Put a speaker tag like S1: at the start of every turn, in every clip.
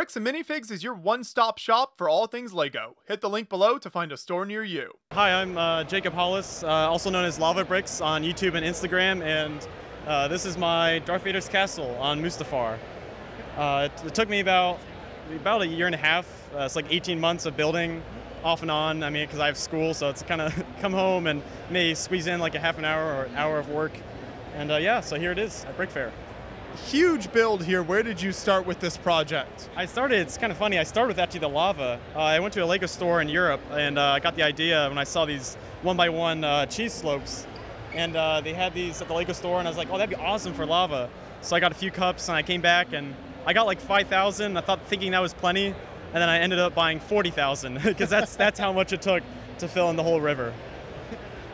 S1: Bricks and Minifigs is your one-stop shop for all things LEGO. Hit the link below to find a store near you.
S2: Hi, I'm Jacob Hollis, also known as Lava Bricks on YouTube and Instagram, and this is my Darth Vader's castle on Mustafar. It took me about a year and a half. It's like 18 months of building, off and on. I mean, because I have school, so it's kind of come home and may squeeze in like a half an hour or an hour of work. And yeah, so here it is at Brick Fair.
S1: Huge build here. Where did you start with this project?
S2: It's kind of funny, I started with actually the lava. I went to a LEGO store in Europe, and I got the idea when I saw these one-by-one cheese slopes. And they had these at the LEGO store, and I was like, oh, that'd be awesome for lava. So I got a few cups, and I came back, and I got like 5,000. Thinking that was plenty, and then I ended up buying 40,000, because that's how much it took to fill in the whole river.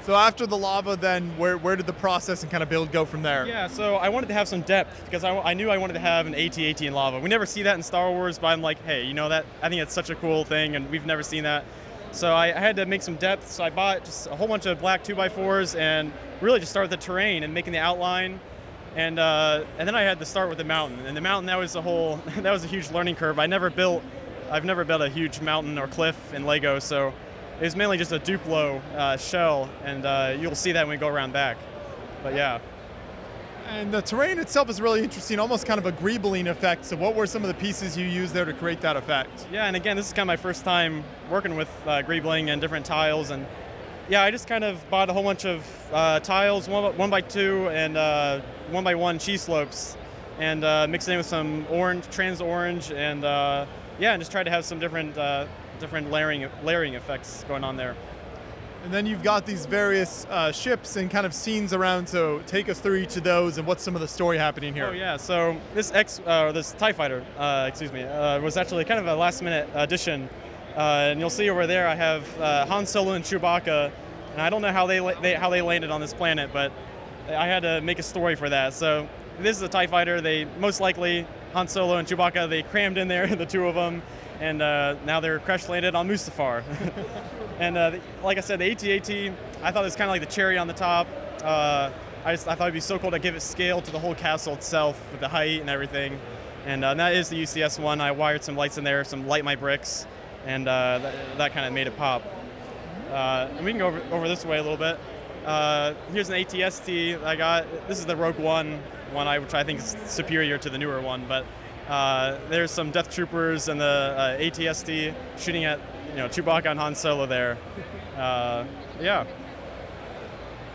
S1: So after the lava, then where did the process and kind of build go from there?
S2: Yeah, so I wanted to have some depth because I knew I wanted to have an AT-AT in lava. We never see that in Star Wars, but I'm like, hey, you know that? I think it's such a cool thing, and we've never seen that. So I had to make some depth, so I bought just a whole bunch of black 2x4s and really just started with the terrain and making the outline. And then I had to start with the mountain. And the mountain, that was a huge learning curve. I've never built a huge mountain or cliff in LEGO, so it was mainly just a Duplo shell, and you'll see that when we go around back. But yeah.
S1: And the terrain itself is really interesting, almost kind of a greebling effect. So what were some of the pieces you used there to create that effect?
S2: Yeah, and again, this is kind of my first time working with greebling and different tiles. And yeah, I just kind of bought a whole bunch of tiles, 1x2 and 1x1 cheese slopes, and mixed it in with some trans orange, and yeah, and just tried to have some different layering effects going on there.
S1: And then you've got these various ships and kind of scenes around, so take us through each of those and what's some of the story happening here.
S2: Oh yeah, so this TIE Fighter, was actually kind of a last minute addition. And you'll see over there I have Han Solo and Chewbacca, and I don't know how they landed on this planet, but I had to make a story for that. So this is a TIE Fighter. They most likely, Han Solo and Chewbacca, they crammed in there, the two of them, and now they're crash landed on Mustafar. And like I said, the AT-AT, I thought it was kind of like the cherry on the top. I thought it'd be so cool to give it scale to the whole castle itself with the height and everything. And that is the UCS one. I wired some lights in there, some Light My Bricks, and that kind of made it pop. And we can go over this way a little bit. Here's an AT-ST I got. This is the Rogue One which I think is superior to the newer one, but there's some Death Troopers and the AT-ST shooting at Chewbacca and Han Solo there. Yeah.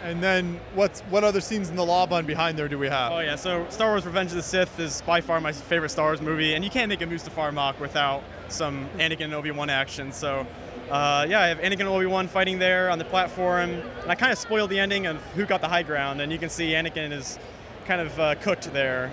S1: And then what other scenes in the lava and behind there do we have?
S2: Oh yeah, so Star Wars Revenge of the Sith is by far my favorite Star Wars movie, and you can't make a Mustafar mock without some Anakin and Obi-Wan action. So yeah, I have Anakin and Obi-Wan fighting there on the platform, and I kind of spoiled the ending of who got the high ground, and you can see Anakin is kind of cooked there.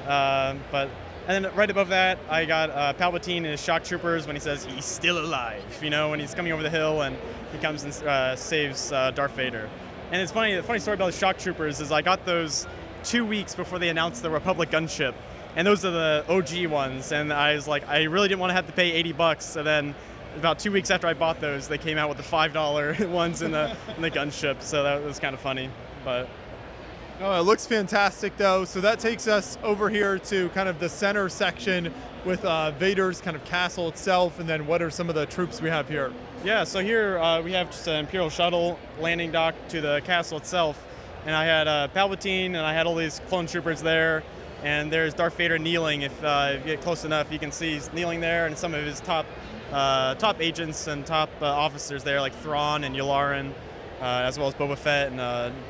S2: And then right above that, I got Palpatine and his shock troopers when he says he's still alive, when he's coming over the hill and he comes and saves Darth Vader. And it's funny, the funny story about the shock troopers is I got those 2 weeks before they announced the Republic gunship, and those are the OG ones, and I was like, I really didn't want to have to pay 80 bucks, and then about 2 weeks after I bought those, they came out with the $5 ones in the gunship, so that was kind of funny, but.
S1: Oh, it looks fantastic, though. So that takes us over here to kind of the center section with Vader's kind of castle itself, and then what are some of the troops we have here?
S2: Yeah, so here we have just an Imperial shuttle landing dock to the castle itself, and I had Palpatine, and I had all these clone troopers there, and there's Darth Vader kneeling. If you get close enough, you can see he's kneeling there, and some of his top agents and top officers there, like Thrawn and Yularen, as well as Boba Fett and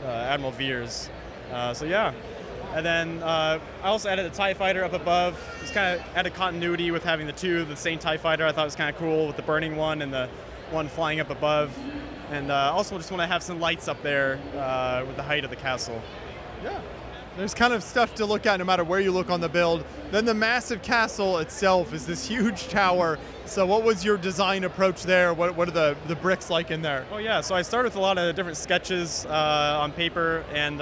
S2: Admiral Veers. So yeah, and then I also added a TIE Fighter up above. Just kind of added continuity with having the same TIE Fighter. I thought it was kind of cool with the burning one and the one flying up above. And also just want to have some lights up there with the height of the castle.
S1: Yeah. There's kind of stuff to look at no matter where you look on the build. Then the massive castle itself is this huge tower. So what was your design approach there? What are the bricks like in there?
S2: Oh yeah, so I started with a lot of different sketches on paper, and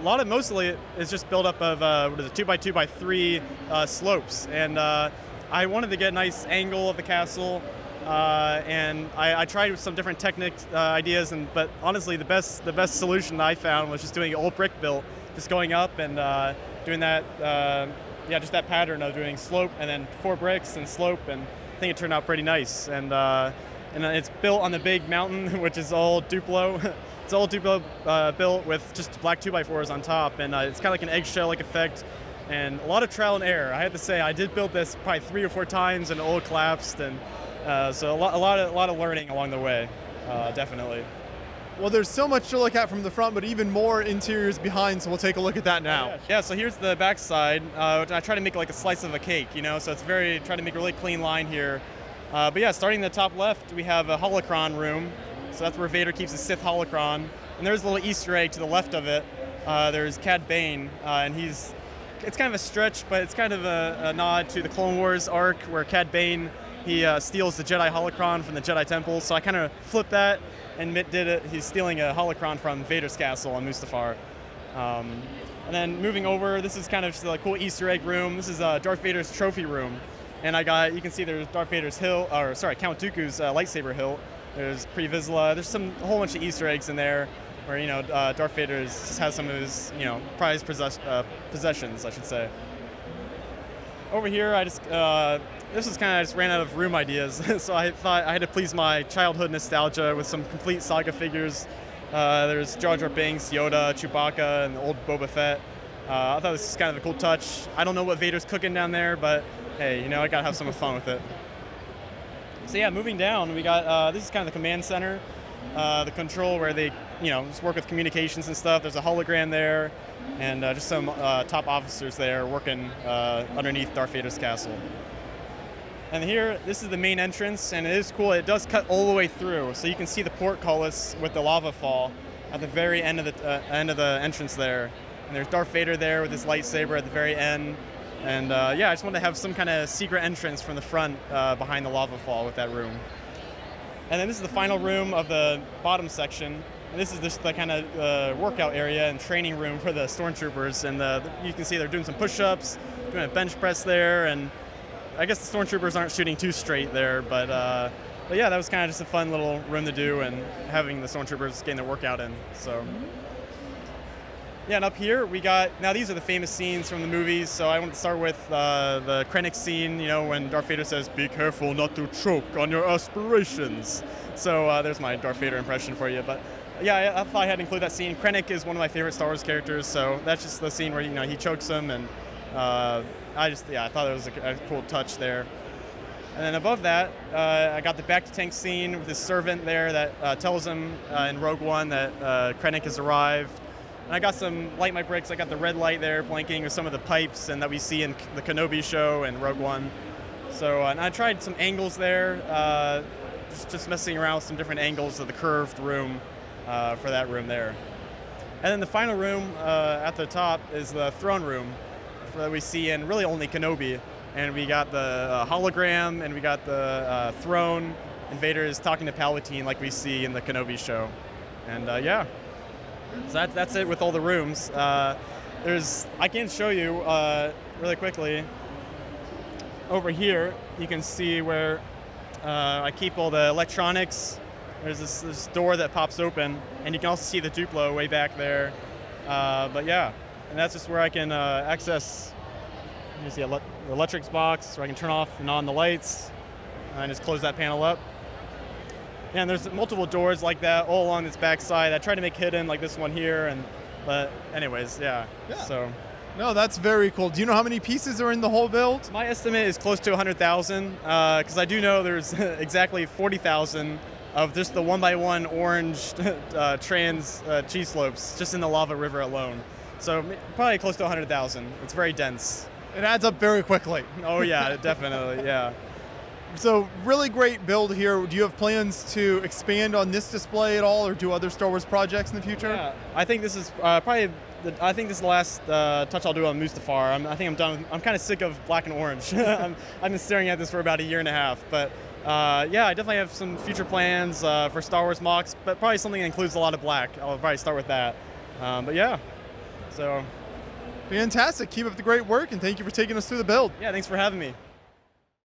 S2: mostly it's just built up of 2x2x3 slopes. And I wanted to get a nice angle of the castle, and I tried with some different techniques, ideas, but honestly the best solution I found was just doing an old brick build. Just going up and doing that yeah, just that pattern of doing slope and then 4 bricks and slope, and I think it turned out pretty nice. And it's built on the big mountain, which is all Duplo. It's all Duplo built with just black 2x4s on top, and it's kind of like an eggshell-like effect, and a lot of trial and error. I have to say, I did build this probably 3 or 4 times, and it all collapsed, and so a lot of learning along the way, definitely.
S1: Well, there's so much to look at from the front, but even more interiors behind, so we'll take a look at that now.
S2: Yeah, so here's the back side, which I try to make like a slice of a cake, you know, so it's try to make a really clean line here. But yeah, starting in the top left, we have a holocron room. So that's where Vader keeps his Sith holocron. And there's a little Easter egg to the left of it. There's Cad Bane, and it's kind of a stretch, but it's kind of a nod to the Clone Wars arc where Cad Bane, he steals the Jedi holocron from the Jedi Temple. So I kind of flipped that and did it. He's stealing a holocron from Vader's castle on Mustafar. And then moving over, this is kind of just a cool Easter egg room. This is Darth Vader's trophy room. And you can see there's Darth Vader's hilt, Count Dooku's lightsaber hilt. There's Pre Vizsla. There's a whole bunch of Easter eggs in there, where Darth Vader just has some of his prized possessions, I should say. Over here, this is I just ran out of room ideas, so I thought I had to please my childhood nostalgia with some complete saga figures. There's Jar Jar Binks, Yoda, Chewbacca, and the old Boba Fett. I thought this was kind of a cool touch. I don't know what Vader's cooking down there, but hey, I gotta have some fun with it. So yeah, moving down, we got this is kind of the command center, the control where they just work with communications and stuff. There's a hologram there, and just some top officers there working underneath Darth Vader's castle. And here, this is the main entrance, and it is cool. It does cut all the way through, so you can see the portcullis with the lava fall at the very end of the entrance there. And there's Darth Vader there with his lightsaber at the very end. And yeah, I just wanted to have some kind of secret entrance from the front behind the lava fall with that room. And then this is the final room of the bottom section. And this is just the kind of workout area and training room for the stormtroopers. And you can see they're doing some push-ups, doing a bench press there. And I guess the stormtroopers aren't shooting too straight there. But yeah, that was kind of just a fun little room to do, and having the stormtroopers getting their workout in. So. Yeah, and up here we got, now these are the famous scenes from the movies, so I want to start with the Krennic scene, when Darth Vader says, "Be careful not to choke on your aspirations." So there's my Darth Vader impression for you, but yeah, I thought I had to include that scene. Krennic is one of my favorite Star Wars characters, so that's just the scene where, he chokes him, and I thought it was a cool touch there. And then above that, I got the back-to-tank scene with his servant there that tells him in Rogue One that Krennic has arrived. And I got some light my bricks. I got the red light there blinking with some of the pipes and that we see in the Kenobi show and Rogue One. So and I tried some angles there, just messing around with some different angles of the curved room for that room there. And then the final room at the top is the throne room that we see in really only Kenobi. And we got the hologram, and we got the throne, and Vader is talking to Palpatine like we see in the Kenobi show. And yeah. So that's it with all the rooms. I can show you really quickly. Over here, you can see where I keep all the electronics. There's this door that pops open, and you can also see the Duplo way back there. But yeah, and that's just where I can access the electrics box, where I can turn off and on the lights, and just close that panel up. And there's multiple doors like that all along this back side. I try to make hidden, like this one here, but anyways, yeah. So.
S1: No, that's very cool. Do you know how many pieces are in the whole build?
S2: My estimate is close to 100,000, because I do know there's exactly 40,000 of just the 1x1 orange trans cheese slopes just in the lava river alone. So probably close to 100,000. It's very dense.
S1: It adds up very quickly.
S2: Oh yeah, definitely, yeah.
S1: So really great build here. Do you have plans to expand on this display at all, or do other Star Wars projects in the future?
S2: Yeah, I think this is probably this is the last touch I'll do on Mustafar. I think I'm done. I'm kind of sick of black and orange. I've been staring at this for about a year and a half. But yeah, I definitely have some future plans for Star Wars MOCs, but probably something that includes a lot of black. I'll probably start with that. But yeah, so.
S1: Fantastic. Keep up the great work, and thank you for taking us through the build.
S2: Yeah, thanks for having me.